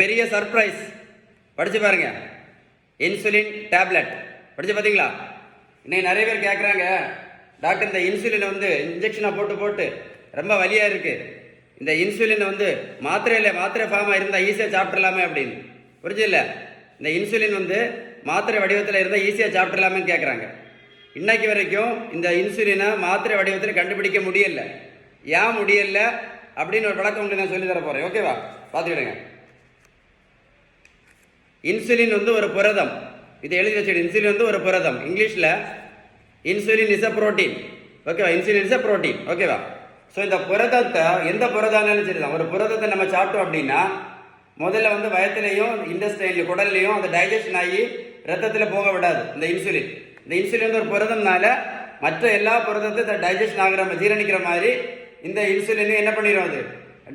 பெரிய சர்ப்ரைஸ் படிச்சு பாருங்க. இன்சுலின் டேப்லெட் படிச்சு பார்த்தீங்களா? இன்னைக்கு நிறைய பேர் கேட்குறாங்க, டாக்டர் இந்த இன்சுலினை வந்து இன்ஜெக்ஷனை போட்டு போட்டு ரொம்ப வலியாக இருக்குது, இந்த இன்சுலின் வந்து மாத்திரை ஃபார்மாக இருந்தால் ஈஸியாக சாப்பிட்றலாமே அப்படின்னு. புரிஞ்சதில்ல? இந்த இன்சுலின் வந்து மாத்திரை வடிவத்தில் இருந்தால் ஈஸியாக சாப்பிட்றலாமேன்னு கேட்குறாங்க. இன்னைக்கு வரைக்கும் இந்த இன்சுலினை மாத்திரை வடிவத்தில் கண்டுபிடிக்க முடியல. ஏன் முடியல அப்படின்னு ஒரு விளக்கம் உங்களுக்கு நான் சொல்லி தர போகிறேன். ஓகேவா? பார்த்துக்கிடுங்க. இன்சுலின் வந்து ஒரு புரதம். இது எழுதி வச்சுடு. இன்சுலின் வந்து ஒரு புரதம். இங்கிலீஷில் இன்சுலின் இஸ் அ புரோட்டீன். ஓகேவா? Insulin is a protein. ஓகேவா? ஸோ இந்த புரதத்தை எந்த புரதம்னாலும் சரி தான், ஒரு புரதத்தை நம்ம சாப்பிட்டோம் அப்படின்னா முதல்ல வந்து வயத்துலையும் இண்டஸ்ட்ரைன்லையும் குடல்லையும் அந்த டைஜஷன் ஆகி ரத்தத்தில் போக விடாது இந்த இன்சுலின். இந்த இன்சுலின் வந்து ஒரு புரதம்னால மற்ற எல்லா புரதத்தை டைஜஷன் ஆகிற ஜீரணிக்கிற மாதிரி இந்த இன்சுலின் என்ன பண்ணிடும், அது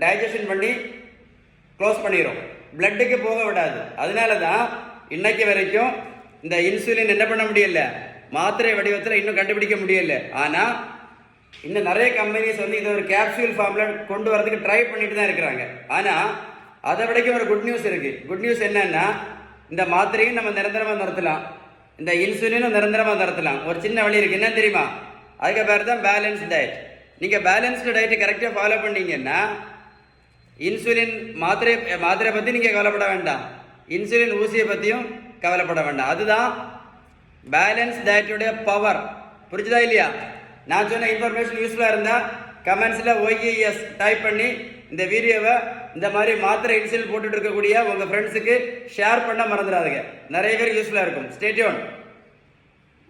டைஜஷன் பண்ணி க்ளோஸ் பண்ணிடும், பிளட்டுக்கு போக விடாது. அதனால தான் இன்னைக்கு வரைக்கும் இந்த இன்சுலின் என்ன பண்ண முடியல, மாத்திரை வடிவத்தில் இன்னும் கண்டுபிடிக்க முடியல. ஆனால் இன்னும் நிறைய கம்பெனிஸ் வந்து இதை ஒரு கேப்சூல் ஃபார்மில் கொண்டு வரதுக்கு ட்ரை பண்ணிட்டு தான் இருக்கிறாங்க. ஆனால் அதை விடைக்கும் ஒரு குட் நியூஸ் இருக்குது. குட் நியூஸ் என்னன்னா, இந்த மாத்திரையும் நம்ம நிரந்தரமாக நிறுத்தலாம், இந்த இன்சுலினும் நிரந்தரமாக நிறுத்தலாம். ஒரு சின்ன வழி இருக்குது. என்ன தெரியுமா? அதுக்கு பேர் தான் பேலன்ஸ் டயட். நீங்கள் பேலன்ஸ்டு டயட்டை கரெக்டாக ஃபாலோ பண்ணீங்கன்னா இன்சுலின் மாத்திரை பற்றி நீங்கள் கவலைப்பட வேண்டாம், இன்சுலின் ஊசியை பற்றியும் கவலைப்பட வேண்டாம். அதுதான் பேலன்ஸ் டயட்டுடைய பவர். புரிஞ்சுதா இல்லையா? நான் சொன்ன இன்ஃபர்மேஷன் யூஸ்ஃபுல்லாக இருந்தால் கமெண்ட்ஸில் OES டைப் பண்ணி இந்த வீடியோவை இந்த மாதிரி மாத்திரை இன்சுலின் போட்டுட்டு இருக்கக்கூடிய உங்கள் ஃப்ரெண்ட்ஸுக்கு ஷேர் பண்ண மறந்துடாதுங்க. நிறைய பேருக்கு யூஸ்ஃபுல்லாக இருக்கும். Stay tune.